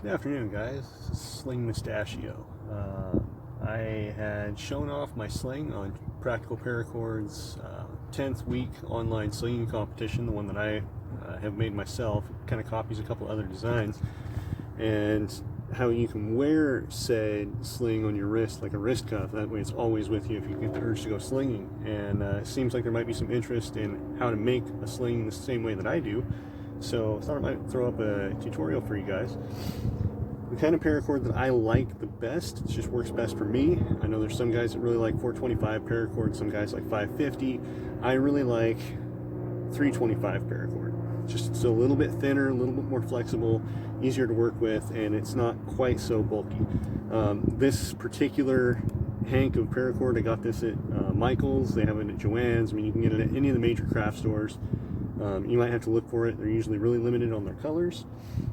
Good afternoon, guys. This is Sling Mustachio. I had shown off my sling on Practical Paracord's 10th week online slinging competition, the one that I have made myself. It kind of copies a couple other designs, and how you can wear said sling on your wrist like a wrist cuff. That way it's always with you if you get the urge to go slinging. And it seems like there might be some interest in how to make a sling the same way that I do. So I thought I might throw up a tutorial for you guys. The kind of paracord that I like the best, it just works best for me. I know there's some guys that really like 425 paracord, some guys like 550. I really like 325 paracord. It's a little bit thinner, a little bit more flexible, easier to work with, and it's not quite so bulky. This particular hank of paracord, I got this at Michael's. They have it at Joann's. I mean, you can get it at any of the major craft stores. You might have to look for it. They're usually really limited on their colors.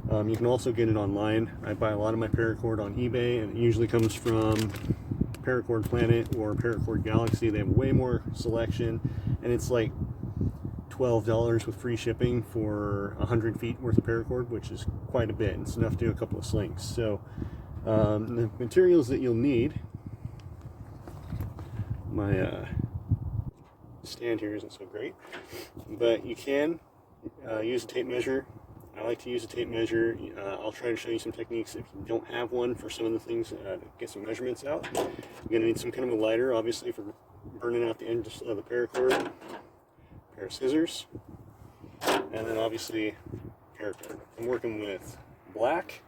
You can also get it online. I buy a lot of my paracord on eBay, and it usually comes from Paracord Planet or Paracord Galaxy. They have way more selection, and it's like $12 with free shipping for 100 feet worth of paracord, which is quite a bit. It's enough to do a couple of slings. So the materials that you'll need, my stand here isn't so great, but you can use a tape measure. I like to use a tape measure. I'll try to show you some techniques if you don't have one for some of the things to get some measurements out. You're going to need some kind of a lighter, obviously, for burning out the end of the paracord, a pair of scissors, and then obviously paracord. I'm working with black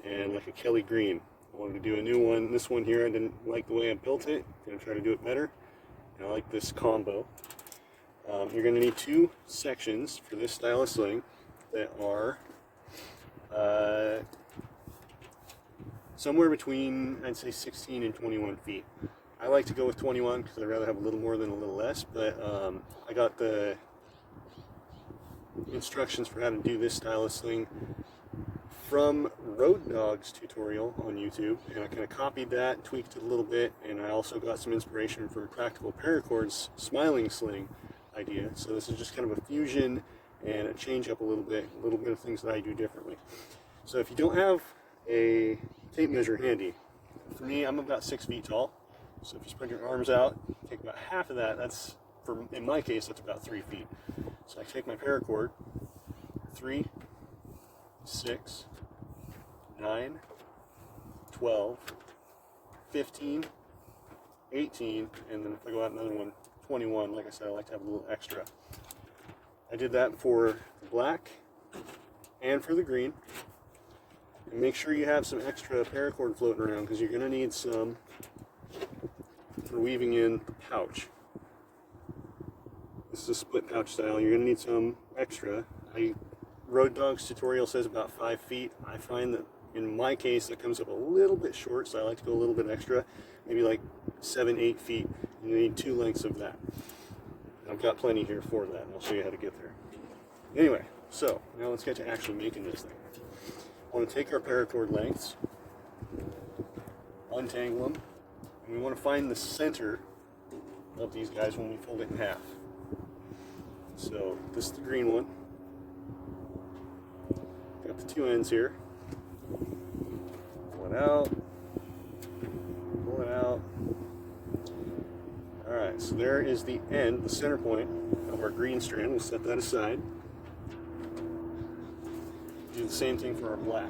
and like a Kelly green. I wanted to do a new one. This one here, I didn't like the way I built it. I'm going to try to do it better. And I like this combo. You're going to need two sections for this style of sling that are somewhere between, I'd say, 16 and 21 feet. I like to go with 21 because I'd rather have a little more than a little less, but I got the instructions for how to do this style of sling from Road Dog's tutorial on YouTube, and I kind of copied that, tweaked it a little bit, and I also got some inspiration from Practical Paracord's smiling sling idea. So this is just kind of a fusion and a change up a little bit of things that I do differently. So if you don't have a tape measure handy, for me, I'm about 6 feet tall. So if you spread your arms out, take about half of that. That's, in my case, that's about 3 feet. So I take my paracord, 3, 6, 9, 12, 15, 18, and then if I go out another one, 21. Like I said, I like to have a little extra. I did that for the black and for the green. And make sure you have some extra paracord floating around because you're going to need some for weaving in the pouch. This is a split pouch style. You're going to need some extra. Road Dog's tutorial says about 5 feet. I find that in my case that comes up a little bit short, so I like to go a little bit extra, maybe like 7, 8 feet. You need 2 lengths of that. I've got plenty here for that, and I'll show you how to get there. Anyway, so now let's get to actually making this thing. I want to take our paracord lengths, untangle them, and we want to find the center of these guys when we fold it in half. So this is the green one. Got the 2 ends here. Pull it out. Pull it out. Alright, so there is the end, the center point of our green strand. We'll set that aside. Do the same thing for our black.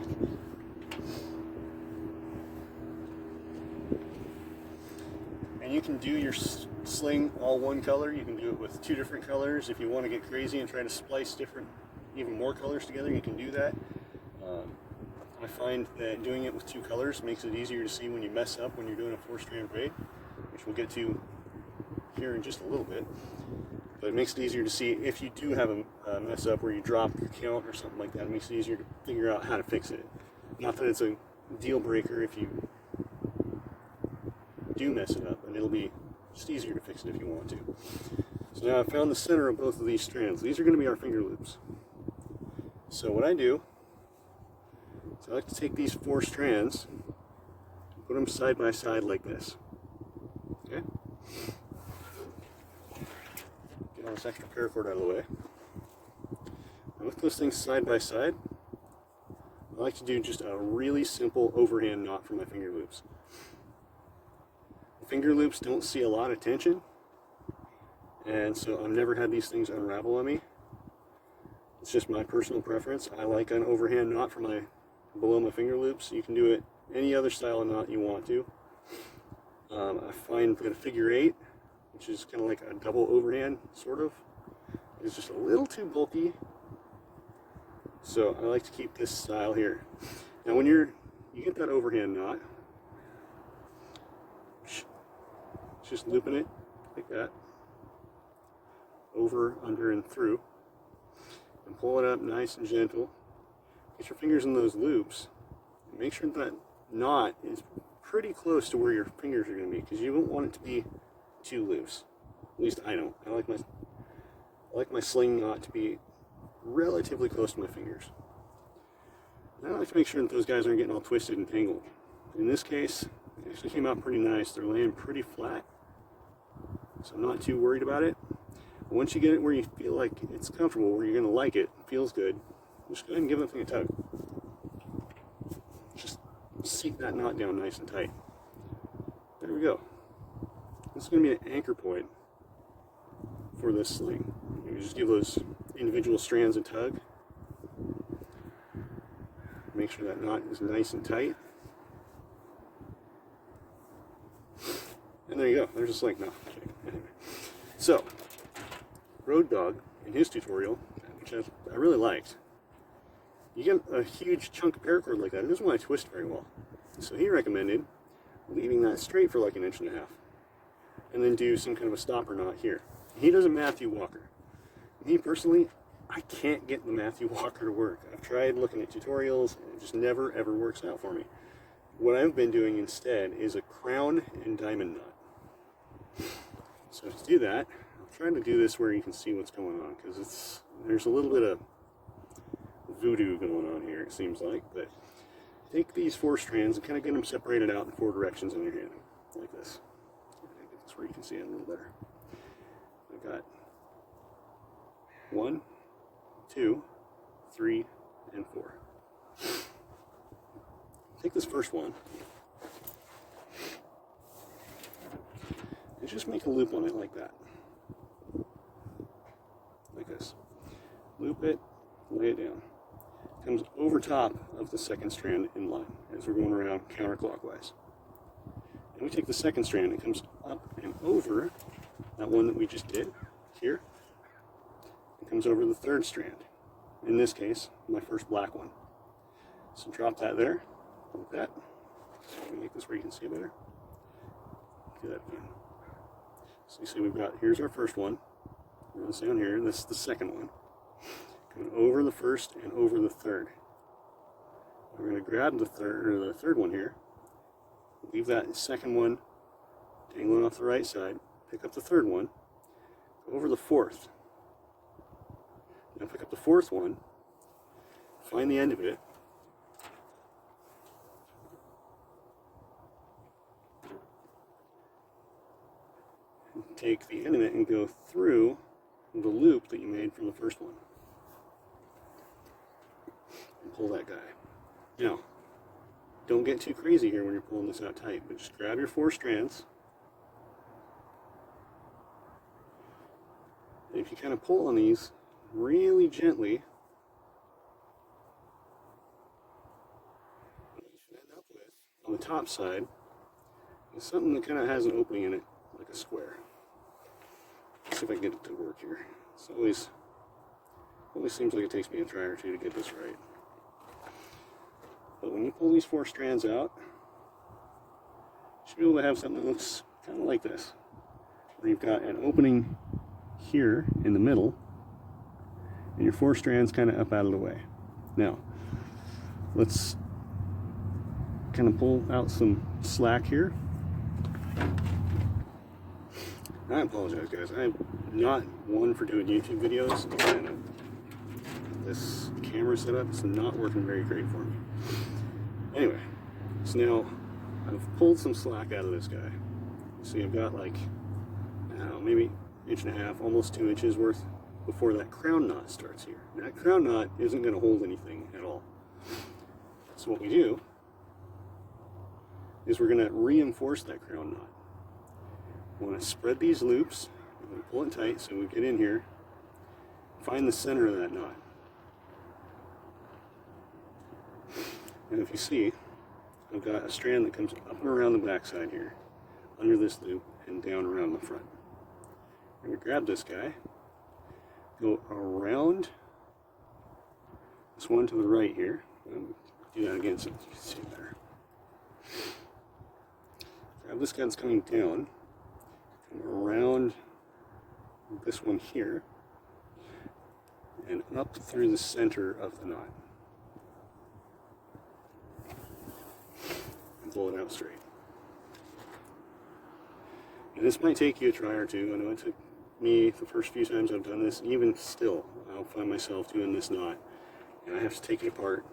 And you can do your sling all one color. You can do it with 2 different colors. If you want to get crazy and try to splice even more colors together, you can do that. I find that doing it with 2 colors makes it easier to see when you mess up when you're doing a 4-strand braid, which we'll get to here in just a little bit. But it makes it easier to see if you do have a mess up where you drop your count or something like that. It makes it easier to figure out how to fix it. Not that it's a deal breaker if you do mess it up, and it'll be just easier to fix it if you want to. So now I've found the center of both of these strands. These are going to be our finger loops. So what I do is I like to take these 4 strands and put them side by side like this. Okay? Get all this extra paracord out of the way. And with those things side by side, like to do just a really simple overhand knot for my finger loops. Finger loops don't see a lot of tension, and so I've never had these things unravel on me. It's just my personal preference. I like an overhand knot for my below my finger loops. You can do it any other style of knot you want to. I find that a figure 8, which is kind of like a double overhand, sort of, is just a little too bulky. So I like to keep this style here. Now when you get that overhand knot, just looping it like that, over, under, and through, and pull it up nice and gentle. Get your fingers in those loops, and make sure that knot is pretty close to where your fingers are going to be, because you won't want it to be too loose. At least I don't. I like my sling knot to be relatively close to my fingers. And I like to make sure that those guys aren't getting all twisted and tangled. In this case, it actually came out pretty nice. They're laying pretty flat, so I'm not too worried about it. But once you get it where you feel like it's comfortable, where you're going to like it, feels good, just go ahead and give that thing a tug. Just sink that knot down nice and tight. There we go. This is going to be an anchor point for this sling. You just give those individual strands a tug. Make sure that knot is nice and tight. And there you go. There's a sling. No. Anyway. So, Road Dog, in his tutorial, which I really liked, you get a huge chunk of paracord like that, it doesn't want to twist very well. So he recommended leaving that straight for like 1.5 inches, and then do some kind of a stopper knot here. He does a Matthew Walker. Me personally, I can't get the Matthew Walker to work. I've tried looking at tutorials, and it just never ever works out for me. What I've been doing instead is a crown and diamond knot. So to do that, I'm trying to do this where you can see what's going on, because there's a little bit of voodoo going on here, it seems like. But take these 4 strands and kind of get them separated out in 4 directions on your hand, like this. That's where you can see it a little better. I've got 1, 2, 3, and 4. Take this first one and just make a loop on it like that. Like this. Loop it, lay it down. Comes over top of the second strand in line as we're going around counterclockwise. And we take the second strand, it comes up and over that one that we just did here. It comes over the third strand. In this case, my first black one. So drop that there, like that. So I'm gonna make this where you can see it better. Do that again. So you see we've got, here's our first one. We're gonna down here, and this is the second one. Going over the first and over the third. We're going to grab the third one here, leave that second one dangling off the right side, pick up the third one, go over the fourth. Now pick up the fourth one, find the end of it, and take the end of it and go through the loop that you made from the first one. Pull that guy. Now, don't get too crazy here when you're pulling this out tight, but just grab your 4 strands. And if you kind of pull on these really gently, what you should end up with on the top side is something that kind of has an opening in it, like a square. Let's see if I can get it to work here. It's always seems like it takes me a try or two to get this right. But when you pull these 4 strands out, you should be able to have something that looks kind of like this. Where you've got an opening here in the middle, and your 4 strands kind of up out of the way. Now, let's kind of pull out some slack here. I apologize, guys. I'm not one for doing YouTube videos, and this camera setup is not working very great for me. Anyway, so now I've pulled some slack out of this guy. See, I've got like, I don't know, maybe 1.5 inches, almost 2 inches worth before that crown knot starts here. That crown knot isn't going to hold anything at all. So what we do is we're going to reinforce that crown knot. We want to spread these loops, we're going to pull it tight so we get in here, find the center of that knot. And if you see, I've got a strand that comes up and around the back side here, under this loop, and down around the front. I'm going to grab this guy, go around this one to the right here. Do that again so you can see it better. Grab this guy that's coming down, come around this one here, and up through the center of the knot. And pull it out straight. And this might take you a try or two. I know it took me the first few times I've done this. Even still, I'll find myself doing this knot, and I have to take it apart,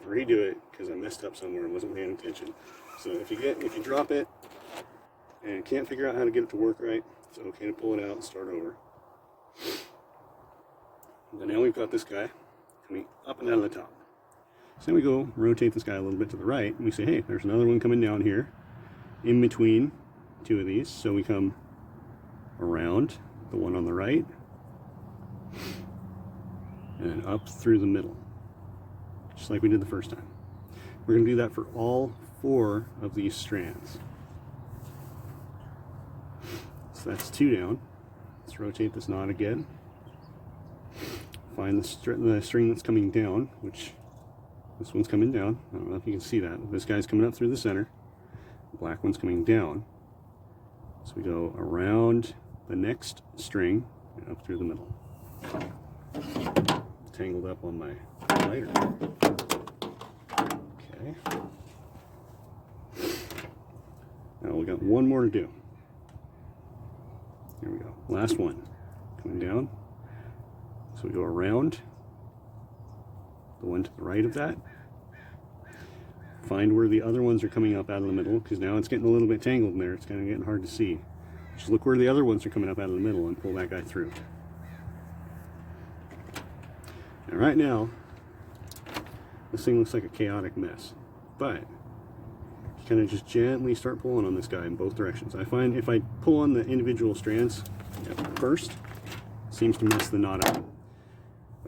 redo it because I messed up somewhere and wasn't paying attention. So if you drop it and can't figure out how to get it to work right, it's okay to pull it out and start over. But now we've got this guy coming up and out of the top. So then we go rotate this guy a little bit to the right, and we say, hey, there's another one coming down here in between two of these. So we come around the one on the right and up through the middle, just like we did the first time. We're going to do that for all 4 of these strands. So that's 2 down. Let's rotate this knot again. Find the string that's coming down, which this one's coming down. I don't know if you can see that. This guy's coming up through the center. The black one's coming down. So we go around the next string and up through the middle. Tangled up on my lighter. Okay. Now we got one more to do. Here we go. Last one. Coming down. So we go around the one to the right of that. Find where the other ones are coming up out of the middle, because now it's getting a little bit tangled in there. It's kind of getting hard to see. Just look where the other ones are coming up out of the middle and pull that guy through. And right now, this thing looks like a chaotic mess, but you kind of just gently start pulling on this guy in both directions. I find if I pull on the individual strands at first, it seems to mess the knot up.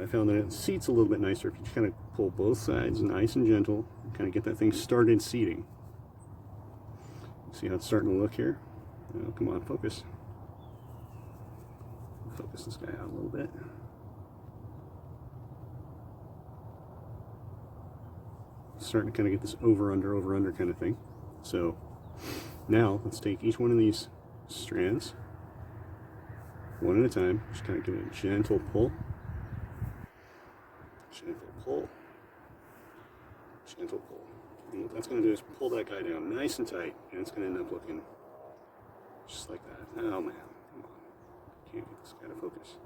I found that it seats a little bit nicer if you kind of pull both sides nice and gentle, and kind of get that thing started seating. See how it's starting to look here? Oh, come on, focus. Focus this guy out a little bit. Starting to kind of get this over under kind of thing. So now let's take each one of these strands one at a time. Just kind of give it a gentle pull. Gentle pull. Gentle pull. And what that's going to do is pull that guy down nice and tight, and it's going to end up looking just like that. Oh man, come on. Can't get this guy to focus.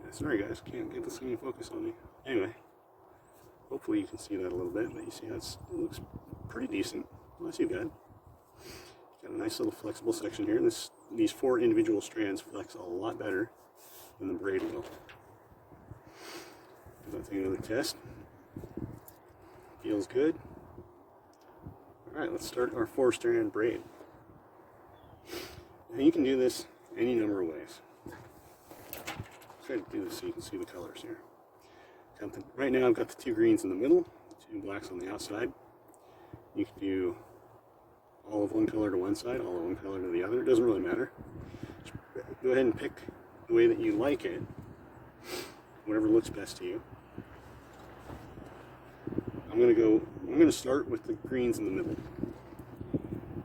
Yeah, sorry guys, can't get this thing to focus on me. Anyway, hopefully you can see that a little bit, but you see how it looks pretty decent. Not too bad. Got a nice little flexible section here. These 4 individual strands flex a lot better than the braid will. Give that thing another test. Feels good. Alright, let's start our 4-strand braid. Now you can do this any number of ways. Try to do this so you can see the colors here. Right now I've got the 2 greens in the middle, 2 blacks on the outside. You can do all of one color to one side, all of one color to the other. It doesn't really matter. Just go ahead and pick the way that you like it, whatever looks best to you. I'm gonna start with the greens in the middle.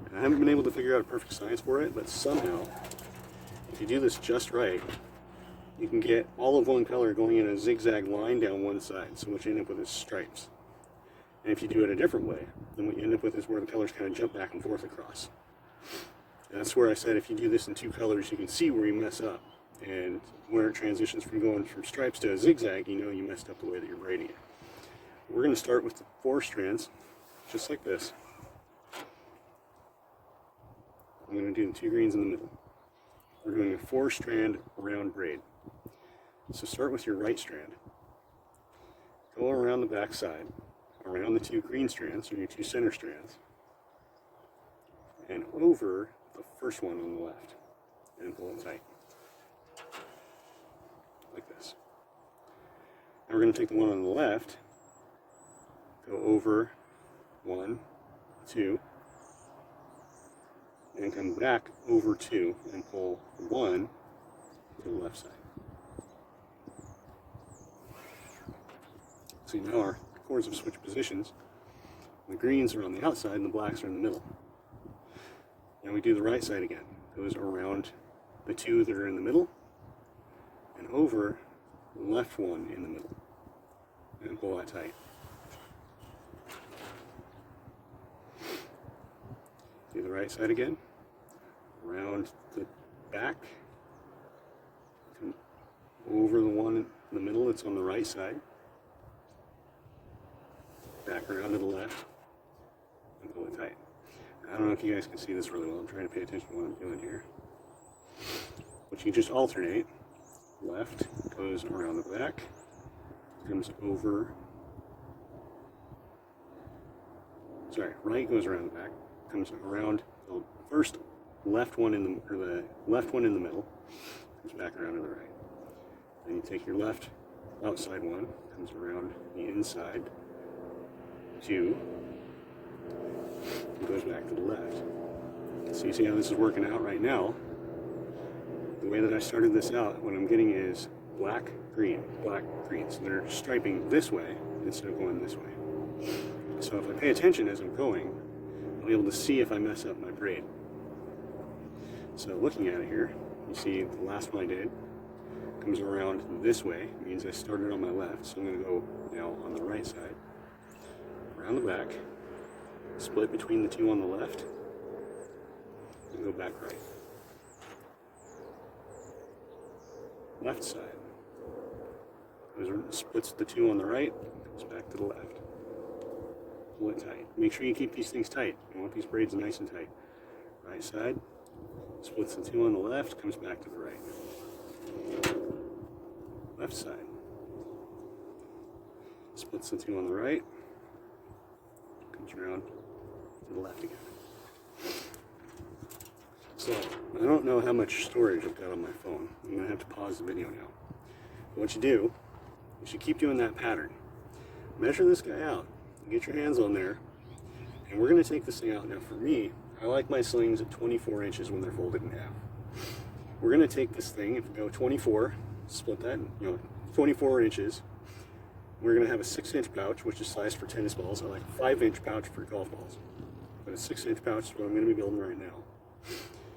And I haven't been able to figure out a perfect science for it, but somehow, if you do this just right, you can get all of one color going in a zigzag line down one side, so what you end up with is stripes. And if you do it a different way, then what you end up with is where the colors kind of jump back and forth across. And that's where I said if you do this in 2 colors, you can see where you mess up. And where it transitions from going from stripes to a zigzag, you know you messed up the way that you're braiding it. We're going to start with the 4 strands, just like this. I'm going to do the 2 greens in the middle. we're doing a 4-strand round braid. So start with your right strand. Go around the back side, around the 2 green strands, or your 2 center strands, and over the first one on the left, and pull it tight, like this. Now we're going to take the one on the left, go over 1, 2, and come back over 2 and pull 1 to the left side. See, now our cords have switched positions. The greens are on the outside and the blacks are in the middle. Now we do the right side again. Goes around the 2 that are in the middle and over the left one in the middle. And pull that tight. Do the right side again. Around the back. Come over the one in the middle that's on the right side. Back around to the left. And pull it tight. I don't know if you guys can see this really well. I'm trying to pay attention to what I'm doing here. But you just alternate. Left goes around the back. Comes over. Sorry, right goes around the back. Comes around the first left one in the, or the left one in the middle. Comes back around to the right. Then you take your left outside one. Comes around the inside. 2. And goes back to the left. So you see how this is working out right now. The way that I started this out, what I'm getting is black, green, black, green. So they're striping this way instead of going this way. So if I pay attention as I'm going, I'll be able to see if I mess up my braid. So looking at it here, you see the last one I did comes around this way. It means I started on my left, so I'm going to go now on the right side. Around the back, split between the 2 on the left, and go back right. Left side. Splits the 2 on the right, goes back to the left. Pull it tight. Make sure you keep these things tight. You want these braids nice and tight. Right side, splits the 2 on the left, comes back to the right. Left side, splits the 2 on the right, comes around to the left again. So, I don't know how much storage I've got on my phone. I'm going to have to pause the video now. But what you do is you keep doing that pattern. Measure this guy out. Get your hands on there. And we're going to take this thing out. Now for me, I like my slings at 24 inches when they're folded in half. We're going to take this thing, if we go 24, split that, 24 inches. We're going to have a 6-inch pouch, which is sized for tennis balls. I like a 5-inch pouch for golf balls. But a 6-inch pouch is what I'm going to be building right now.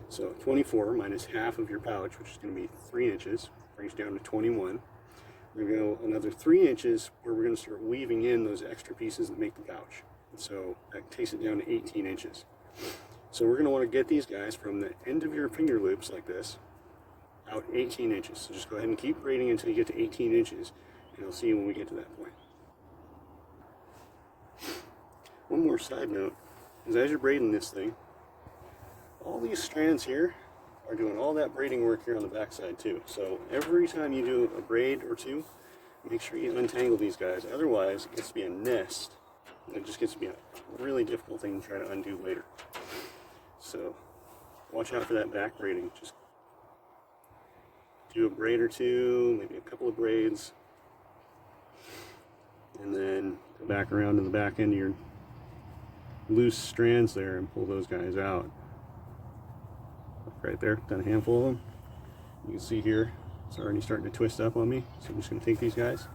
So 24 minus half of your pouch, which is going to be 3 inches, brings down to 21. We're going to go another 3 inches where we're going to start weaving in those extra pieces that make the pouch. So that takes it down to 18 inches. So we're going to want to get these guys from the end of your finger loops like this out 18 inches. So just go ahead and keep braiding until you get to 18 inches, and I'll see you when we get to that point. One more side note is as you're braiding this thing, all these strands here are doing all that braiding work here on the back side too. So every time you do a braid or two, make sure you untangle these guys. Otherwise, it gets to be a nest. It just gets to be a really difficult thing to try to undo later. So watch out for that back braiding. Just do a braid or two, maybe a couple of braids, and then go back around to the back end of your loose strands there and pull those guys out. Right there, got a handful of them. You can see here, it's already starting to twist up on me. So I'm just going to take these guys,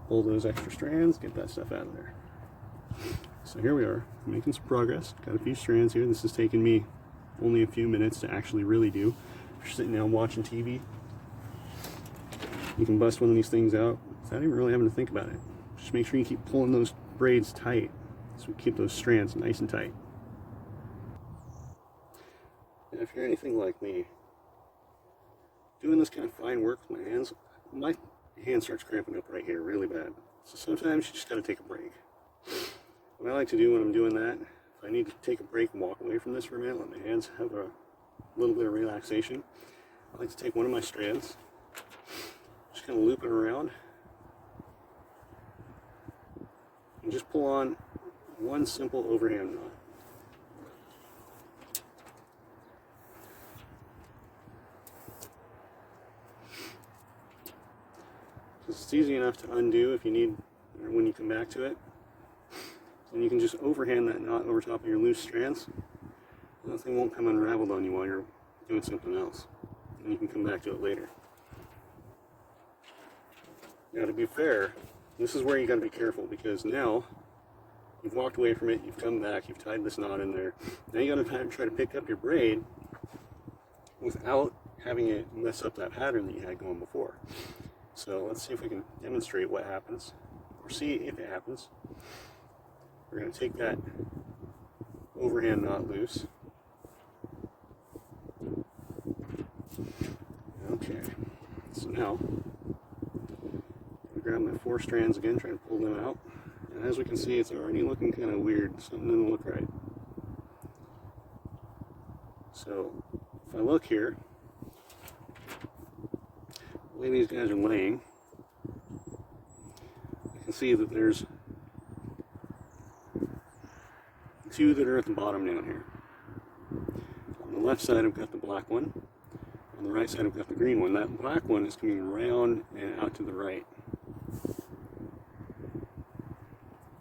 pull those extra strands, get that stuff out of there. So here we are, making some progress. Got a few strands here. This has taken me only a few minutes to actually really do. If you're sitting down watching TV, you can bust one of these things out without even really having to think about it. Just make sure you keep pulling those braids tight, so we keep those strands nice and tight. And if you're anything like me, doing this kind of fine work with my hand starts cramping up right here really bad. So sometimes you just got to take a break. What I like to do when I'm doing that, if I need to take a break and walk away from this for a minute, let my hands have a a little bit of relaxation, I like to take one of my strands, just kind of loop it around, and just pull on one simple overhand knot. It's easy enough to undo if you need, or when you come back to it. And you can just overhand that knot over top of your loose strands. Nothing won't come unraveled on you while you're doing something else. And you can come back to it later. Now, to be fair, this is where you got to be careful, because now you've walked away from it, you've come back, you've tied this knot in there. Now you got to try to pick up your braid without having it mess up that pattern that you had going before. So let's see if we can demonstrate what happens, or see if it happens. We're going to take that overhand knot loose. Okay, so now I grab my 4 strands again, try to pull them out. And as we can see, it's already looking kind of weird. Something doesn't look right. So if I look here, the way these guys are laying, I can see that there's 2 that are at the bottom down here. On the left side I've got the black one. On the right side I've got the green one. That black one is coming around and out to the right.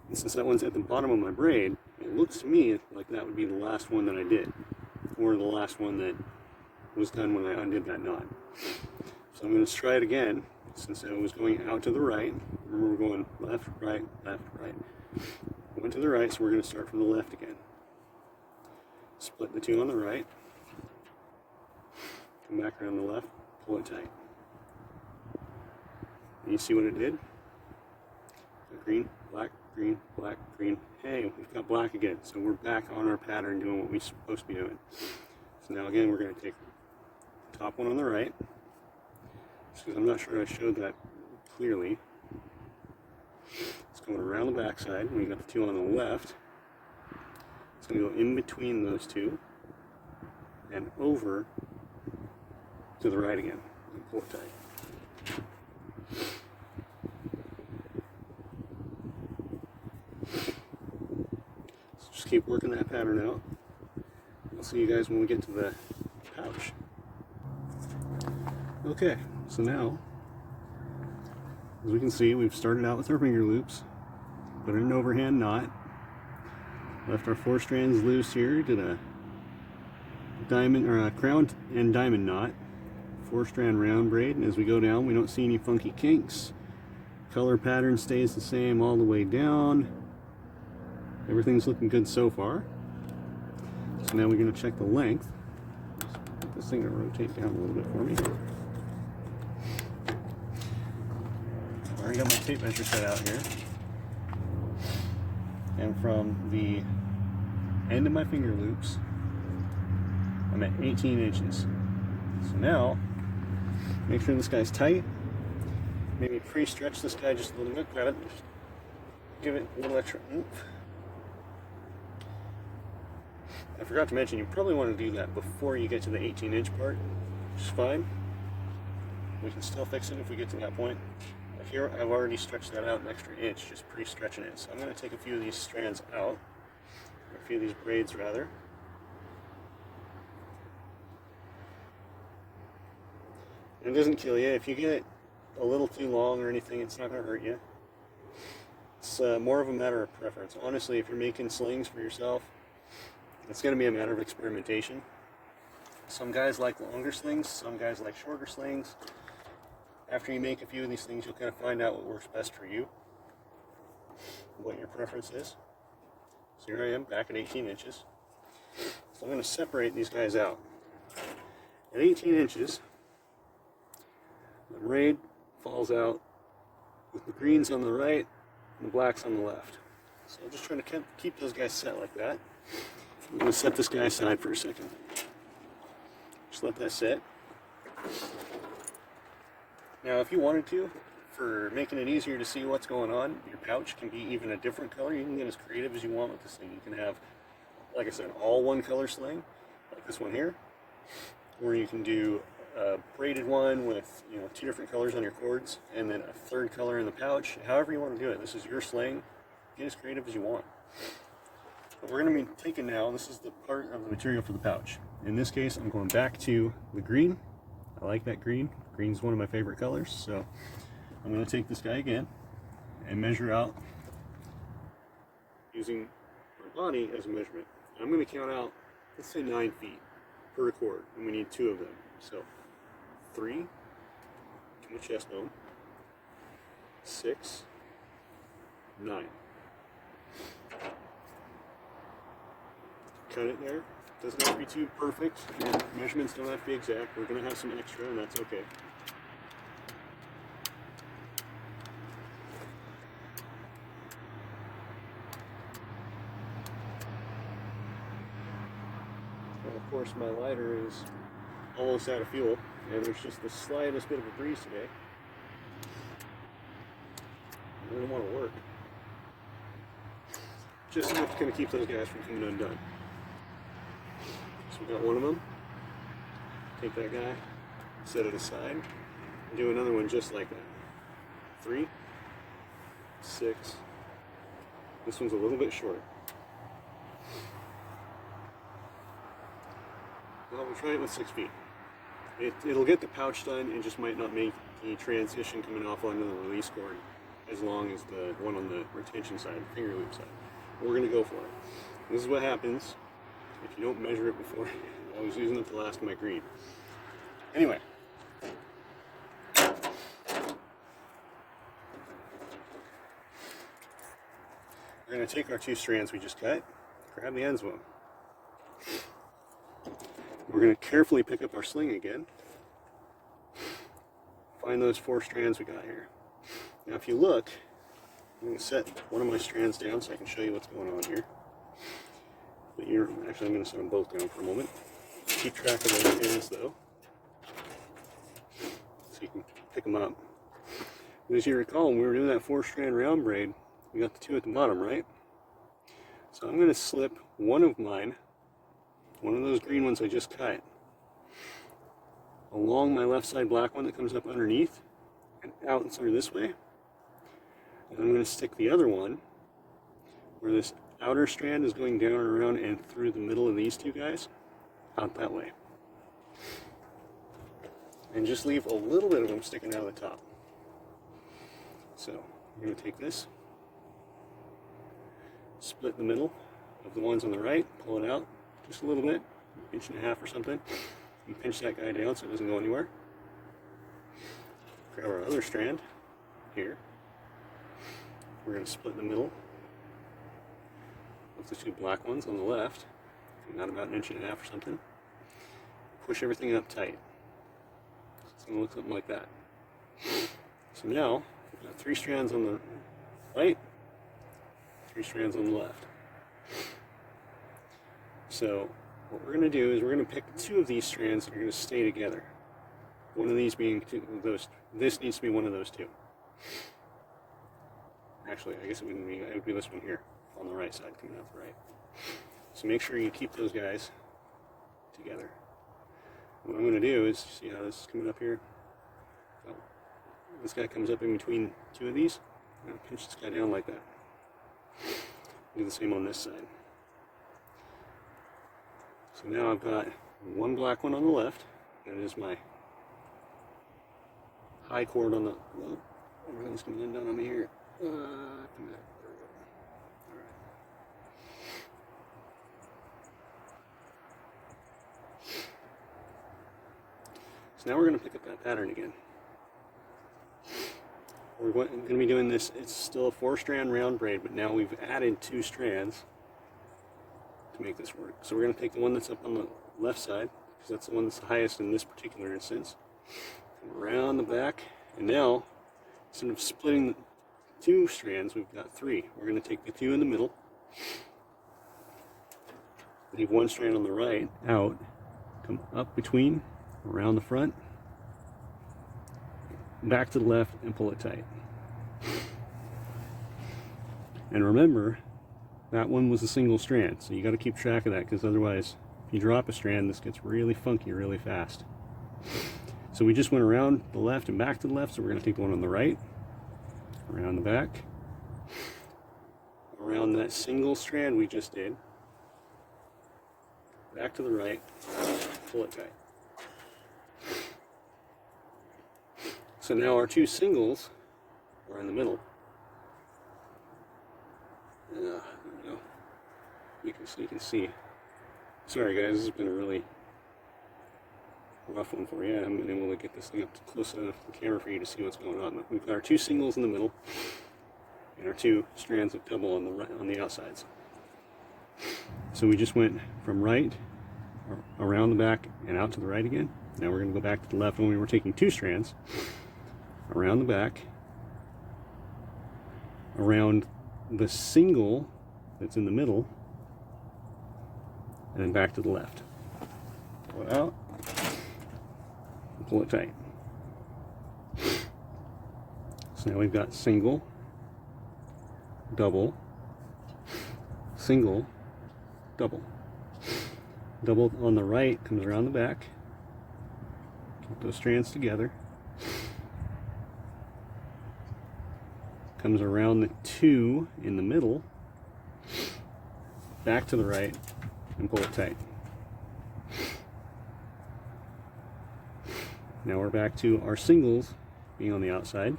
And since that one's at the bottom of my braid, it looks to me like that would be the last one that I did, or the last one that was done when I undid that knot. So I'm going to try it again, since it was going out to the right. Remember, we're going left, right, left, right. Went to the right, so we're going to start from the left again. Split the 2 on the right. Come back around the left, pull it tight. And you see what it did? Green, black, green, black, green. Hey, we've got black again. So we're back on our pattern doing what we're supposed to be doing. So now again, we're going to take the top one on the right. Just because I'm not sure I showed that clearly. It's going around the back side. We got the 2 on the left. It's going to go in between those 2 and over to the right again. And pull it tight. So just keep working that pattern out. I'll see you guys when we get to the pouch. Okay, so now, as we can see, we've started out with our finger loops, put in an overhand knot, left our 4 strands loose here, did a diamond, or a crown and diamond knot, 4-strand round braid, and as we go down we don't see any funky kinks. Color pattern stays the same all the way down. Everything's looking good so far. So now we're going to check the length. Get this thing to rotate down a little bit for me. I already got my tape measure set out here. And from the end of my finger loops, I'm at 18 inches. So now, make sure this guy's tight. Maybe pre-stretch this guy just a little bit. Grab it. Just give it a little extra oomph. I forgot to mention, you probably want to do that before you get to the 18-inch part, which is fine. We can still fix it if we get to that point. But here, I've already stretched that out an extra inch, just pre-stretching it. So I'm going to take a few of these strands out, or a few of these braids rather. And it doesn't kill you. If you get it a little too long or anything, it's not going to hurt you. It's more of a matter of preference. Honestly, if you're making slings for yourself, it's going to be a matter of experimentation. Some guys like longer slings, some guys like shorter slings. After you make a few of these things, you'll kind of find out what works best for you, what your preference is. So here I am, back at 18 inches. So I'm going to separate these guys out. At 18 inches, the braid falls out with the greens on the right and the blacks on the left. So I'm just trying to keep those guys set like that. I'm going to set this guy aside for a second. Just let that sit. Now if you wanted to, for making it easier to see what's going on, your pouch can be even a different color. You can get as creative as you want with this thing. You can have, like I said, all one color sling, like this one here. or you can do a braided one with, you know, 2 different colors on your cords, and then a 3rd color in the pouch. However you want to do it. This is your sling. Get as creative as you want. But we're going to be taking now, this is the part of the material for the pouch. In this case, I'm going back to the green. I like that green. Green's one of my favorite colors, so I'm going to take this guy again and measure out using my body as a measurement. I'm going to count out, let's say 9 feet per cord, and we need 2 of them. So 3 to my chest bone, 6, 9. Cut it there. Doesn't have to be too perfect. Your measurements don't have to be exact. We're going to have some extra, and that's okay. And of course, my lighter is almost out of fuel, and there's just the slightest bit of a breeze today. I don't want to work. Just enough to kind of keep those guys from coming undone. So we got one of them. Take that guy, set it aside, and do another one just like that. 3, 6. This one's a little bit short. Well, we'll try it with 6 feet. It'll get the pouch done, and just might not make the transition coming off onto the release cord as long as the one on the retention side, the finger loop side. We're going to go for it. This is what happens if you don't measure it before. I was using it the last of my green. Anyway. We're going to take our 2 strands we just cut, grab the ends of them. We're going to carefully pick up our sling again. Find those 4 strands we got here. Now if you look, I'm going to set one of my strands down so I can show you what's going on here. But actually I'm going to set them both down for a moment. Keep track of those strands though, so you can pick them up. And as you recall, when we were doing that 4-strand round braid, we got the 2 at the bottom, right? So I'm going to slip one of mine, one of those green ones I just cut, along my left side black one that comes up underneath and out and through this way. And I'm going to stick the other one where this outer strand is going down and around and through the middle of these 2 guys, out that way. And just leave a little bit of them sticking out of the top. So I'm going to take this, split the middle of the ones on the right, pull it out just a little bit, 1.5 inches or something, and pinch that guy down so it doesn't go anywhere. Grab our other strand here. We're going to split the middle of the 2 black ones on the left, not about 1.5 inches or something. Push everything up tight. It's going to look something like that. So now, we've got 3 strands on the right, 3 strands on the left. So what we're going to do is we're going to pick 2 of these strands that are going to stay together. One of these being those. This needs to be one of those 2. Actually, I guess it would be this one here on the right side, coming out the right. So make sure you keep those guys together. What I'm going to do is, see how this is coming up here? So this guy comes up in between 2 of these. I'm going to pinch this guy down like that. Do the same on this side. So now I've got one black one on the left. That is my high cord on the, well, everything's coming in down on me here. Come back. There we go. Alright. So now we're going to pick up that pattern again. We're going to be doing this, it's still a 4-strand round braid, but now we've added 2 strands to make this work. So we're going to take the one that's up on the left side, because that's the one that's the highest in this particular instance. Come around the back, and now, instead of splitting the 2 strands, we've got 3. We're going to take the 2 in the middle, leave 1 strand on the right out, come up between, around the front, back to the left, and pull it tight. And remember, that one was a single strand, so you got to keep track of that, because otherwise, if you drop a strand, this gets really funky really fast. So we just went around the left and back to the left, so we're going to take the one on the right, around the back, around that single strand we just did, back to the right, pull it tight. So now our two singles are in the middle. There we go. You can see. Sorry guys, this has been a really rough one for you. I haven't been able to get this thing up close enough to the camera for you to see what's going on. We've got our two singles in the middle and our two strands of double on the right, on the outsides. So we just went from right around the back and out to the right again. Now we're going to go back to the left when we were taking two strands, around the back, around the single that's in the middle, and then back to the left. Pull it out, and pull it tight. So now we've got single, double, single, double. Double on the right comes around the back. Keep those strands together. Comes around the two in the middle, back to the right, and pull it tight. Now we're back to our singles being on the outside.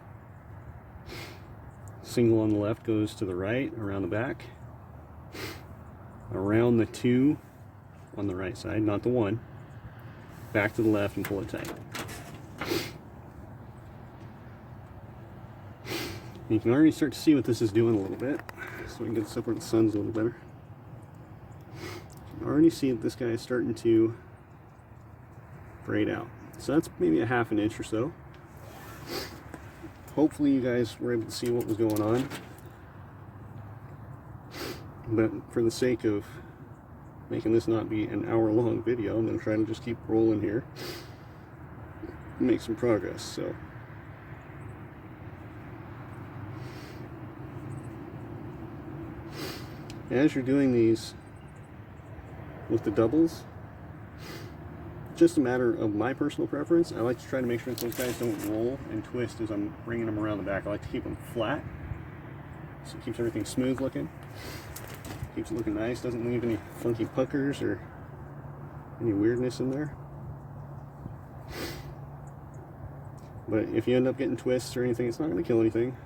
Single on the left goes to the right, around the back, around the two on the right side, not the one, back to the left and pull it tight. You can already start to see what this is doing a little bit, so we can get this up where the sun's a little better. You can already see that this guy is starting to braid out. So that's maybe a ½ inch or so. Hopefully you guys were able to see what was going on. But for the sake of making this not be an hour-long video, I'm going to try to just keep rolling here and make some progress. So as you're doing these with the doubles, just a matter of my personal preference, I like to try to make sure that those guys don't roll and twist as I'm bringing them around the back. I like to keep them flat, so it keeps everything smooth looking, keeps it looking nice, doesn't leave any funky puckers or any weirdness in there. But if you end up getting twists or anything, it's not going to kill anything.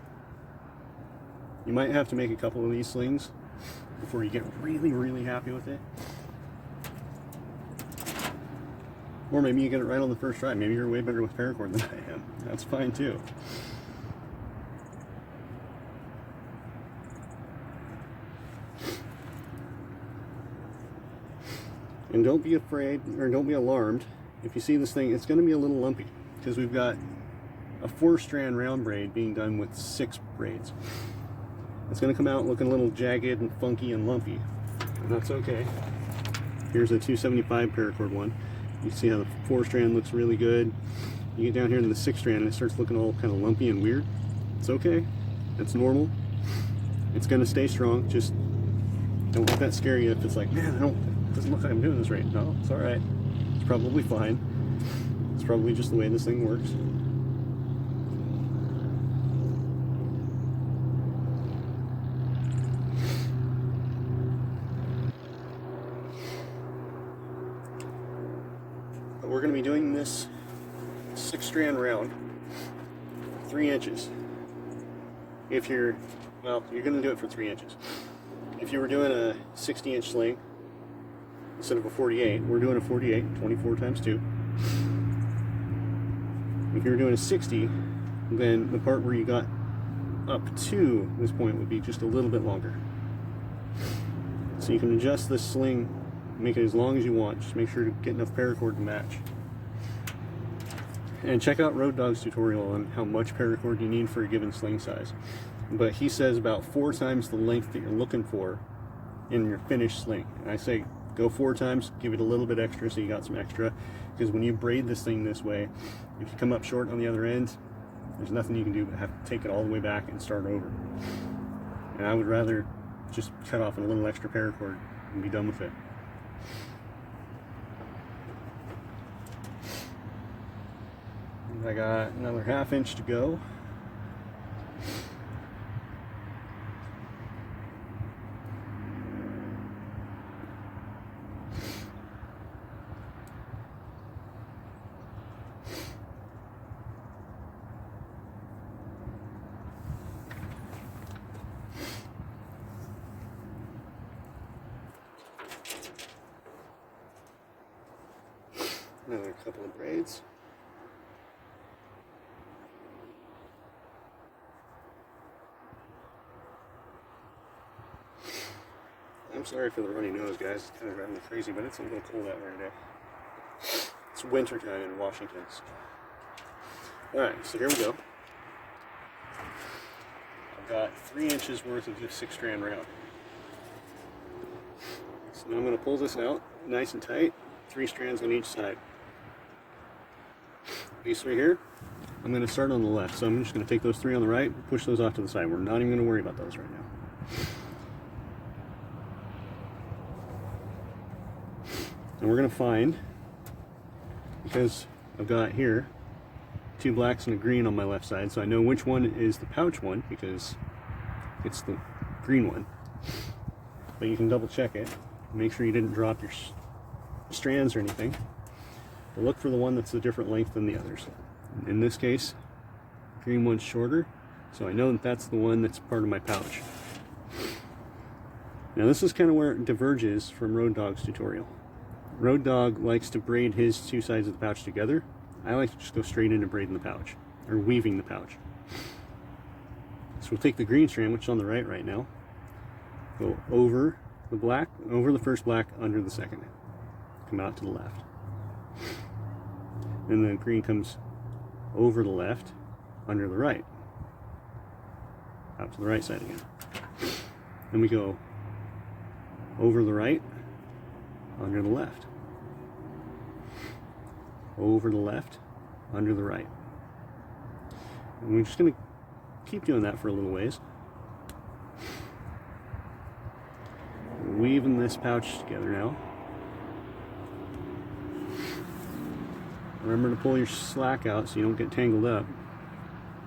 You might have to make a couple of these slings before you get really, really happy with it. Or maybe you get it right on the first try. Maybe you're way better with paracord than I am. That's fine too. And don't be afraid, or don't be alarmed. If you see this thing, it's going to be a little lumpy because we've got a 4-strand round braid being done with 6 braids. It's going to come out looking a little jagged and funky and lumpy, and that's okay. Here's a 275 paracord one. You see how the 4-strand looks really good. You get down here to the 6-strand and it starts looking all kind of lumpy and weird. It's okay. It's normal. It's going to stay strong. Just don't let that scare you if it's like, man, it doesn't look like I'm doing this right. No, it's all right. It's probably fine. It's probably just the way this thing works. We're going to be doing this 6-strand round, 3 inches. If you're, well, you're going to do it for 3 inches. If you were doing a 60-inch sling instead of a 48, we're doing a 48, 24 times 2. If you were doing a 60, then the part where you got up to this point would be just a little bit longer. So you can adjust this sling, make it as long as you want. Just make sure to get enough paracord to match. And check out Road Dog's tutorial on how much paracord you need for a given sling size. But he says about 4 times the length that you're looking for in your finished sling. And I say go 4 times, give it a little bit extra so you got some extra. Because when you braid this thing this way, if you come up short on the other end, there's nothing you can do but have to take it all the way back and start over. And I would rather just cut off a little extra paracord and be done with it. I got another 1/2 inch to go. Another couple of braids. I'm sorry for the runny nose, guys. It's kind of driving me crazy, but it's a little cold out here today. It's winter time in Washington. Alright, so here we go. I've got 3 inches worth of this 6-strand round. So now I'm going to pull this out nice and tight, 3 strands on each side. These 3 here, I'm going to start on the left, so I'm just going to take those 3 on the right, push those off to the side. We're not even going to worry about those right now. And we're going to find, because I've got here 2 blacks and a green on my left side, so I know which one is the pouch one because it's the green one. But you can double check it, make sure you didn't drop your strands or anything. But look for the one that's a different length than the others. In this case, the green one's shorter, so I know that that's the one that's part of my pouch. Now this is kind of where it diverges from Road Dog's tutorial. Road Dog likes to braid his 2 sides of the pouch together. I like to just go straight into braiding the pouch, or weaving the pouch. So we'll take the green strand, which is on the right now, go over the black, over the first black, under the second. Come out to the left. And the green comes over the left, under the right. Out to the right side again. Then we go over the right, under the left. Over the left, under the right. And we're just going to keep doing that for a little ways. Weaving this pouch together now. Remember to pull your slack out so you don't get tangled up.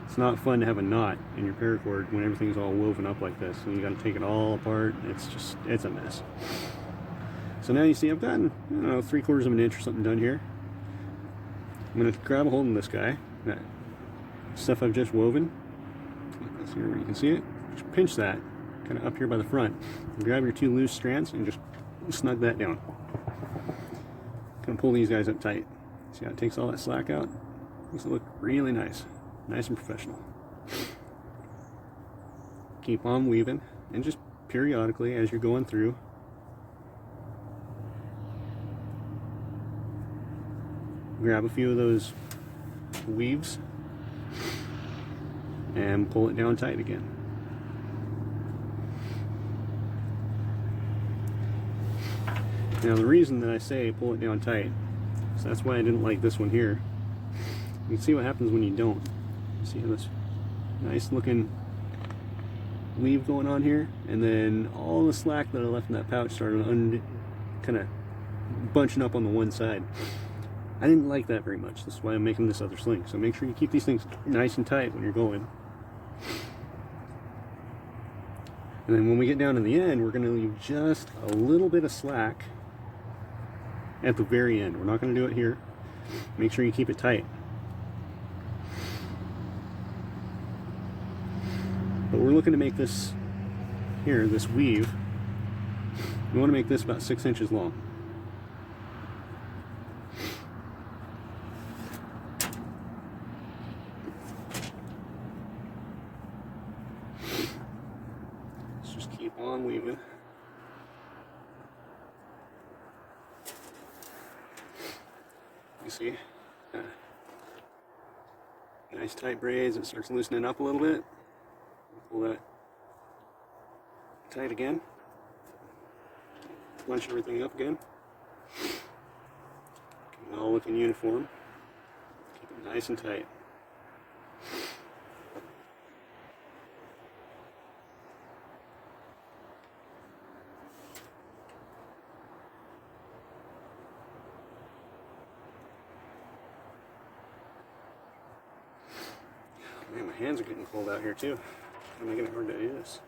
It's not fun to have a knot in your paracord when everything's all woven up like this, and you got to take it all apart. It's a mess. So now you see I've gotten, I don't know, 3/4 of an inch or something done here. I'm going to grab a hold of this guy, that stuff I've just woven. Let's see where you can see it. Just pinch that, kind of up here by the front. And grab your 2 loose strands and just snug that down. Kind of pull these guys up tight. See how it takes all that slack out? Makes it look really nice. Nice and professional. Keep on weaving, and just periodically as you're going through, grab a few of those weaves and pull it down tight again. Now the reason that I say pull it down tight, so that's why I didn't like this one here. You can see what happens when you don't. See how this nice looking weave going on here, and then all the slack that I left in that pouch started kind of bunching up on the one side. I didn't like that very much. That's why I'm making this other sling. So make sure you keep these things nice and tight when you're going. And then when we get down to the end, we're going to leave just a little bit of slack at the very end. We're not going to do it here. Make sure you keep it tight. But we're looking to make this here, this weave, we want to make this about 6 inches long. Let's just keep on weaving. You see, nice tight braids. It starts loosening up a little bit. Pull that tight again. Bunch everything up again. Keep it all looking uniform. Keep it nice and tight. hands are getting cold out here too. I'm making it hard to do this.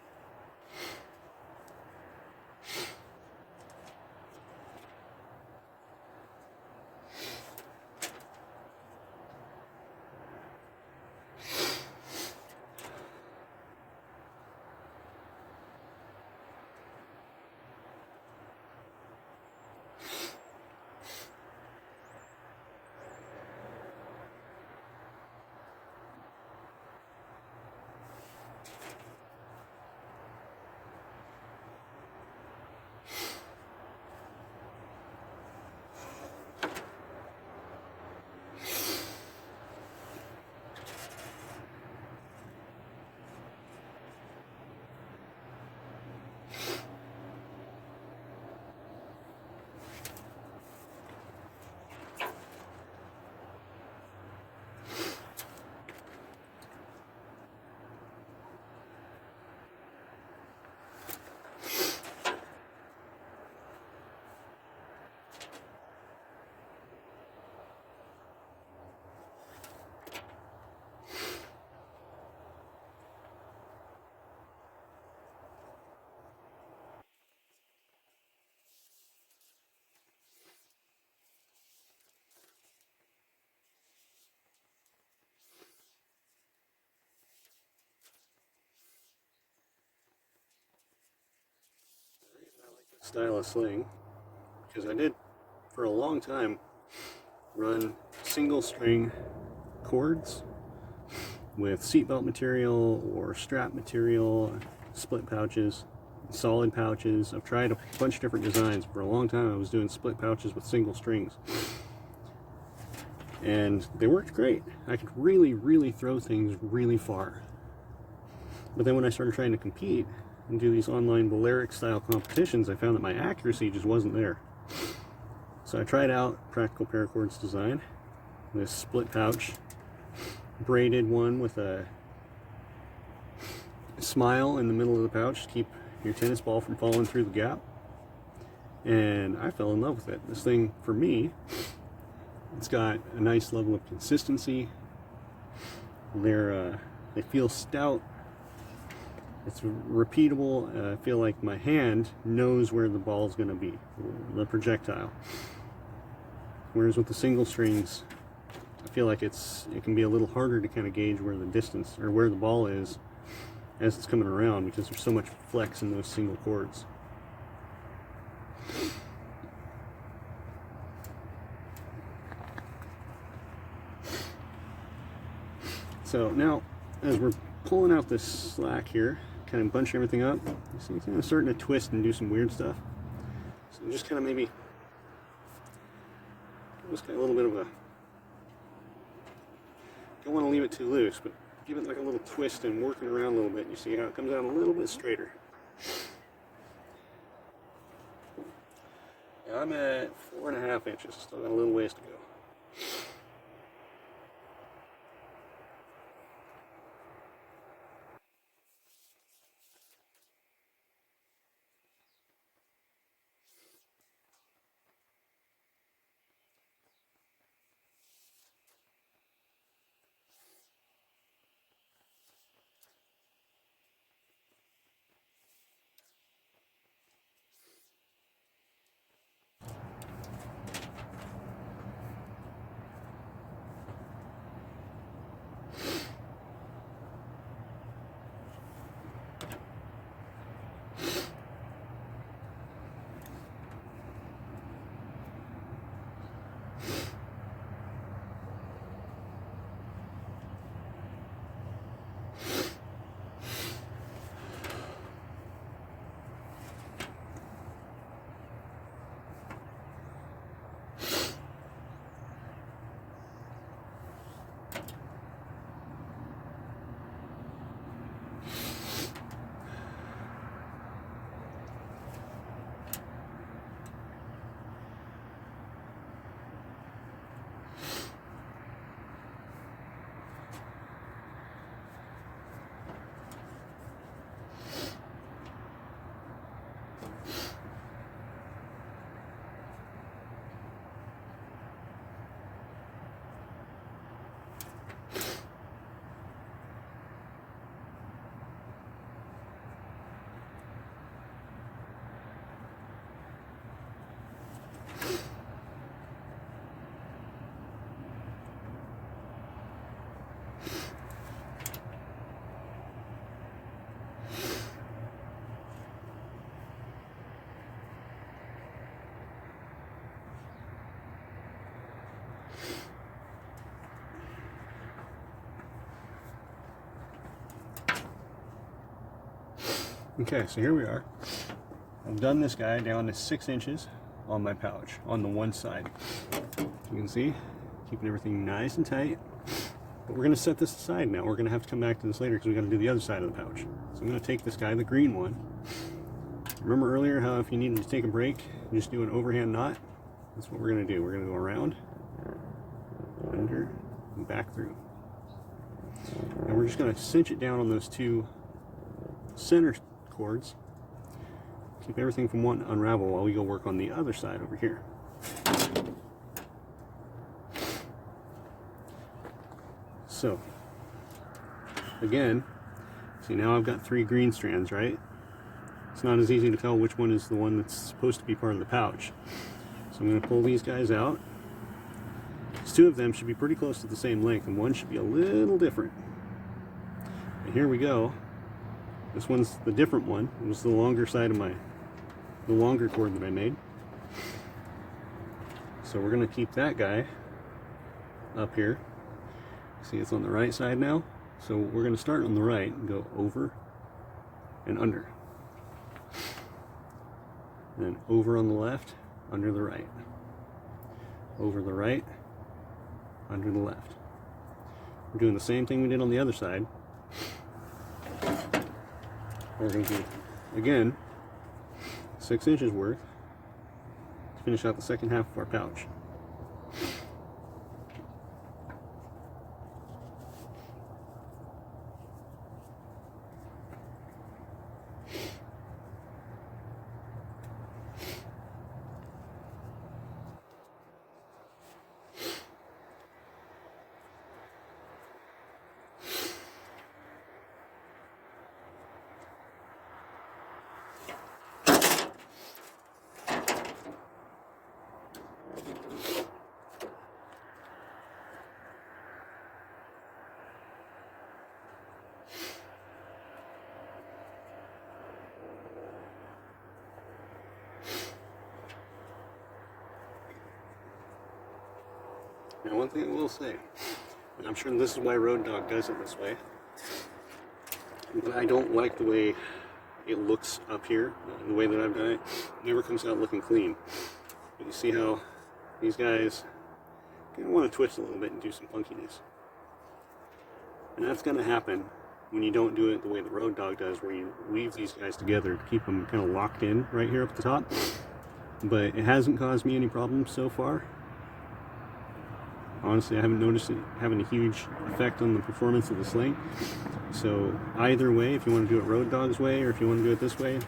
Style of sling, because I did for a long time run single string cords with seatbelt material or strap material, split pouches, solid pouches. I've tried a bunch of different designs. For a long time I was doing split pouches with single strings, and they worked great. I could really throw things really far. But then when I started trying to compete and do these online Balearic style competitions, I found that my accuracy just wasn't there. So I tried out Practical Paracord's design, this split pouch, braided one with a smile in the middle of the pouch to keep your tennis ball from falling through the gap. And I fell in love with it. This thing, for me, it's got a nice level of consistency. They feel stout. It's repeatable. I feel like my hand knows where the ball's going to be, the projectile. Whereas with the single strings, I feel like it can be a little harder to kind of gauge where the distance or where the ball is as it's coming around, because there's so much flex in those single cords. So now, as we're pulling out this slack here, kind of bunching everything up, you see it's kind of starting to twist and do some weird stuff. So just kind of maybe, just got a little bit of a, don't want to leave it too loose, but give it like a little twist and working around a little bit. You see how it comes out a little bit straighter. Now I'm at 4.5 inches, still got a little ways to go. Okay, so here we are. I've done this guy down to 6 inches on my pouch on the one side. You can see, keeping everything nice and tight. But we're going to set this aside now. We're going to have to come back to this later because we've got to do the other side of the pouch. So I'm going to take this guy, the green one. Remember earlier how if you needed to take a break, you just do an overhand knot? That's what we're going to do. We're going to go around, under, and back through. And we're just going to cinch it down on those two center cords. Keep everything from wanting to unravel while we go work on the other side over here. So, again, see now I've got 3 green strands, right? It's not as easy to tell which one is the one that's supposed to be part of the pouch. So I'm going to pull these guys out. These 2 of them should be pretty close to the same length, and one should be a little different. And here we go. This one's the different one. It was the longer side of the longer cord that I made. So we're going to keep that guy up here. See, it's on the right side now. So we're going to start on the right and go over and under. And then over on the left, under the right. Over the right, under the left. We're doing the same thing we did on the other side. We're going to do, again, 6 inches worth to finish out the second half of our pouch. Now, one thing I will say, and I'm sure this is why Road Dog does it this way, but I don't like the way it looks up here. The way that I've done it never comes out looking clean. But you see how these guys kind of want to twist a little bit and do some funkiness. And that's going to happen when you don't do it the way the Road Dog does, where you weave these guys together to keep them kind of locked in right here up at the top. But it hasn't caused me any problems so far. Honestly, I haven't noticed it having a huge effect on the performance of the sling. So either way, if you want to do it Road Dog's way or if you want to do it this way,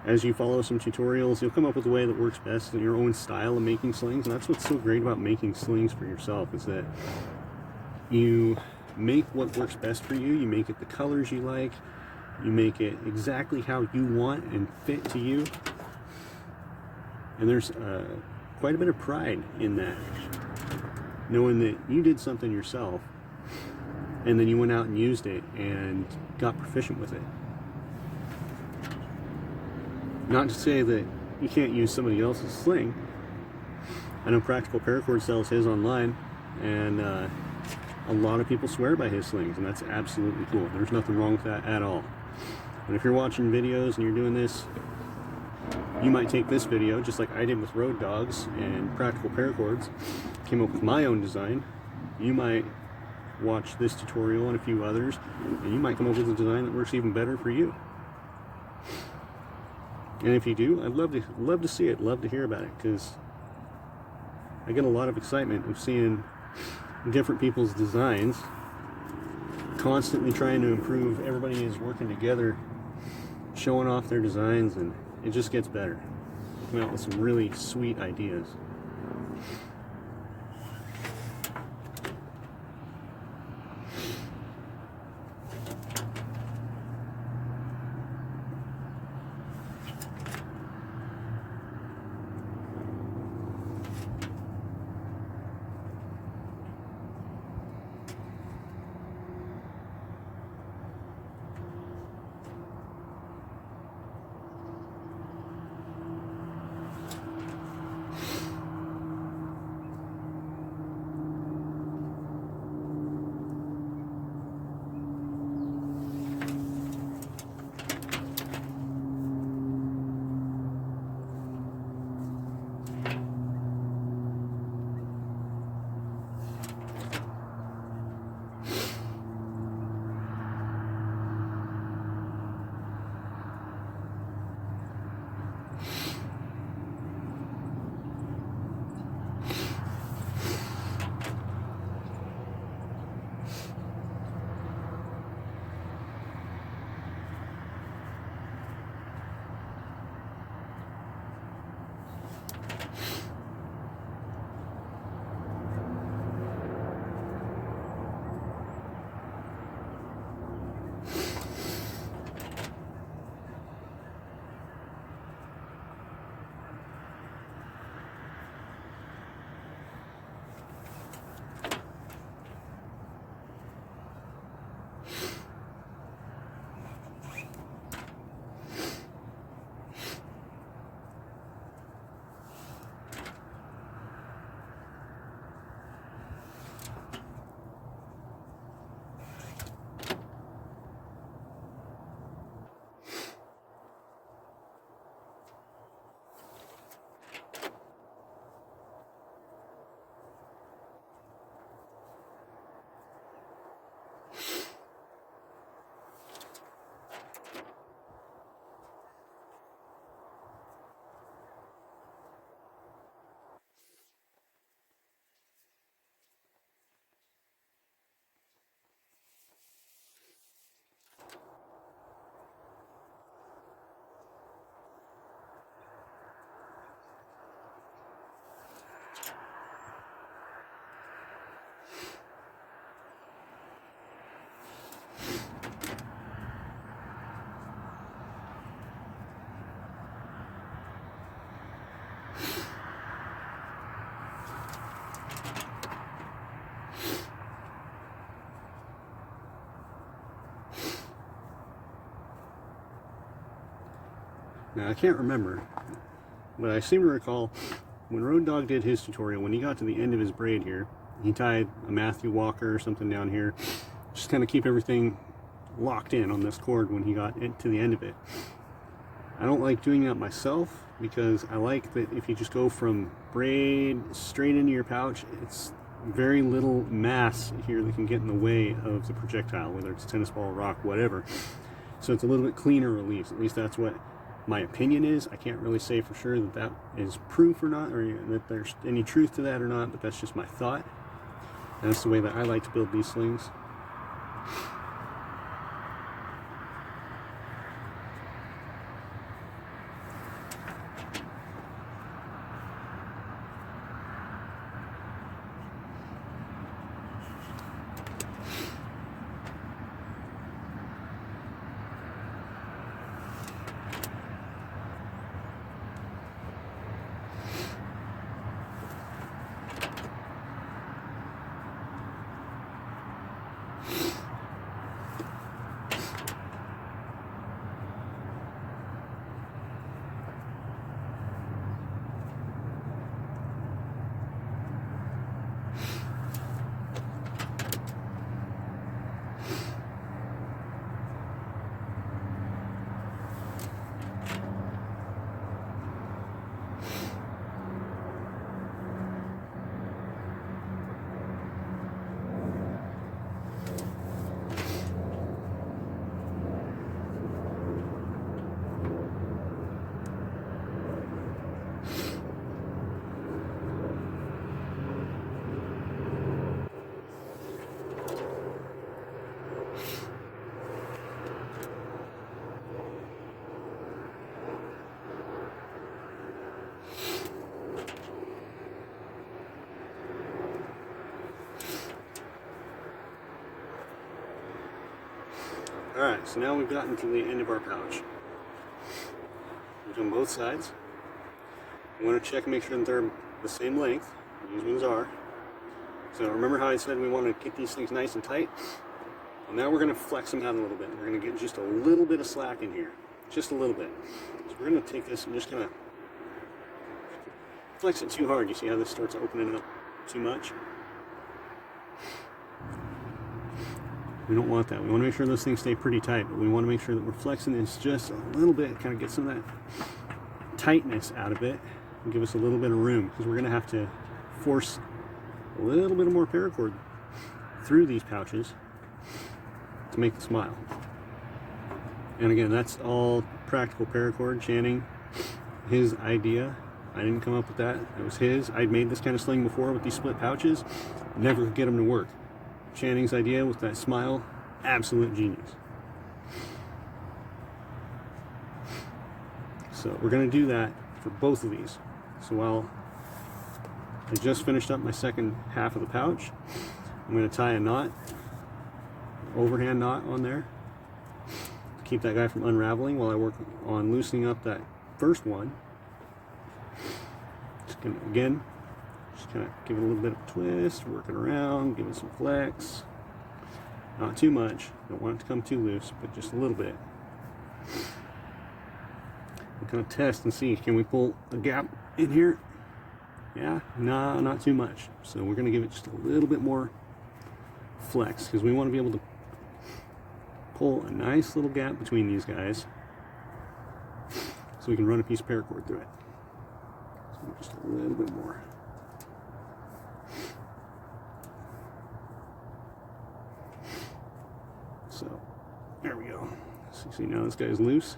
as you follow some tutorials, you'll come up with a way that works best in your own style of making slings. And that's what's so great about making slings for yourself, is that you make what works best for you. You make it the colors you like. You make it exactly how you want and fit to you. And there's quite a bit of pride in that, knowing that you did something yourself and then you went out and used it and got proficient with it. Not to say that you can't use somebody else's sling. I know Practical Paracord sells his online, and a lot of people swear by his slings, and that's absolutely cool. There's nothing wrong with that at all. But if you're watching videos and you're doing this, you might take this video, just like I did with Road Dogs and Practical Paracords, came up with my own design. You might watch this tutorial and a few others, and you might come up with a design that works even better for you. And if you do, I'd love to see it, love to hear about it, because I get a lot of excitement of seeing different people's designs, constantly trying to improve. Everybody is working together, showing off their designs, and it just gets better. Come out with some really sweet ideas. Now I can't remember, but I seem to recall when Road Dogg did his tutorial, when he got to the end of his braid here, he tied a Matthew Walker or something down here, just kind of keep everything locked in on this cord when he got to the end of it. I don't like doing that myself because I like that if you just go from braid straight into your pouch, it's very little mass here that can get in the way of the projectile, whether it's tennis ball, rock, whatever. So it's a little bit cleaner release. At least that's what my opinion is. I can't really say for sure that that is proof or not, or that there's any truth to that or not, but that's just my thought. And that's the way that I like to build these slings. Alright, so now we've gotten to the end of our pouch. We've done both sides. We want to check and make sure that they're the same length. These ones are. So remember how I said we want to get these things nice and tight? Well, now we're going to flex them out a little bit. We're going to get just a little bit of slack in here. Just a little bit. So we're going to take this and just kind of flex it too hard. You see how this starts opening up too much? We don't want that. We want to make sure those things stay pretty tight, but we want to make sure that we're flexing this just a little bit, kind of get some of that tightness out of it and give us a little bit of room, because we're going to have to force a little bit of more paracord through these pouches to make the smile. And again, that's all Practical Paracord, Channing, his idea. I didn't come up with that. It was his. I'd made this kind of sling before with these split pouches. Never could get them to work. Channing's idea with that smile, absolute genius. So we're going to do that for both of these. So while I just finished up my second half of the pouch, I'm going to tie a knot, overhand knot on there, to keep that guy from unraveling while I work on loosening up that first one. Just going to, again, just kind of give it a little bit of a twist, work it around, give it some flex. Not too much, don't want it to come too loose, but just a little bit. We'll kind of test and see, can we pull a gap in here? Yeah, nah, not too much. So we're going to give it just a little bit more flex, because we want to be able to pull a nice little gap between these guys so we can run a piece of paracord through it. So just a little bit more. So there we go. So you see now this guy's loose.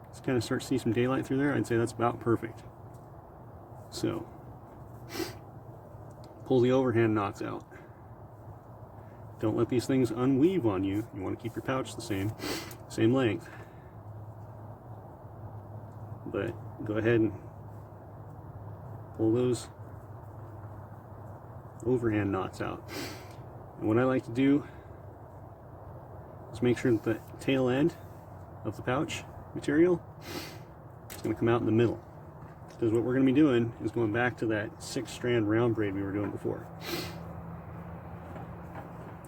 Let's kind of start to see some daylight through there. I'd say that's about perfect. So pull the overhand knots out. Don't let these things unweave on you. You want to keep your pouch the same length. But go ahead and pull those overhand knots out. And what I like to do is make sure that the tail end of the pouch material is going to come out in the middle. Because what we're going to be doing is going back to that 6-strand round braid we were doing before.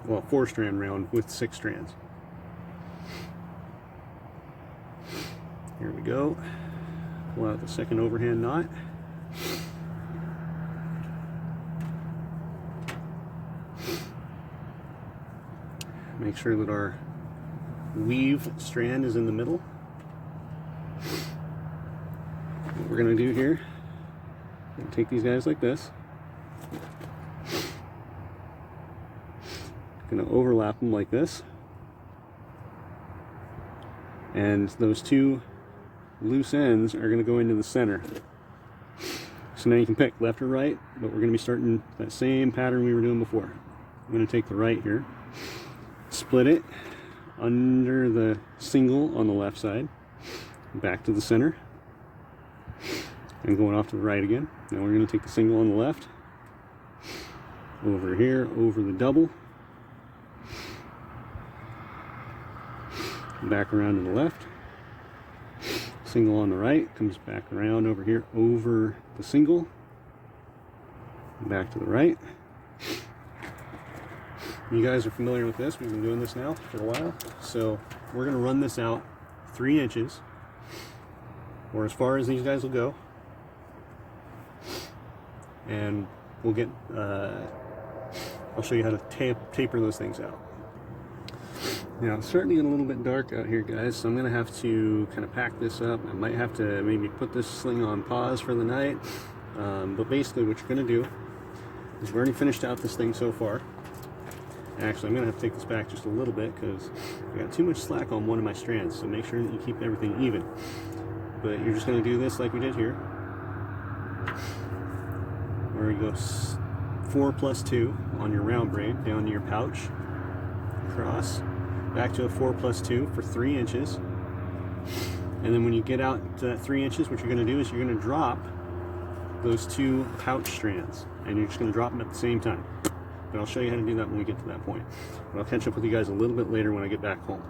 Well, 4-strand round with 6 strands. Here we go. pull out the second overhand knot. Make sure that our weave strand is in the middle. What we're going to do here, take these guys like this. Going to overlap them like this. And those two loose ends are going to go into the center. So now you can pick left or right, but we're going to be starting that same pattern we were doing before. I'm going to take the right here, split it under the single on the left side, back to the center, and going off to the right again. Now we're going to take the single on the left, over here, over the double, back around to the left, single on the right, comes back around over here, over the single, back to the right. You guys are familiar with this, we've been doing this now for a while. So we're going to run this out 3 inches, or as far as these guys will go, and we'll get, I'll show you how to taper those things out. Now it's starting to get a little bit dark out here, guys, so I'm going to have to kind of pack this up. I might have to maybe put this sling on pause for the night, but basically what you're going to do is we've already finished out this thing so far. Actually, I'm going to have to take this back just a little bit because I got too much slack on one of my strands, so make sure that you keep everything even. But you're just going to do this like we did here, where you go 4 plus 2 on your round braid down to your pouch, across, back to a 4 plus 2 for 3 inches, and then when you get out to that 3 inches, what you're going to do is you're going to drop those 2 pouch strands, and you're just going to drop them at the same time. But I'll show you how to do that when we get to that point. But I'll catch up with you guys a little bit later when I get back home.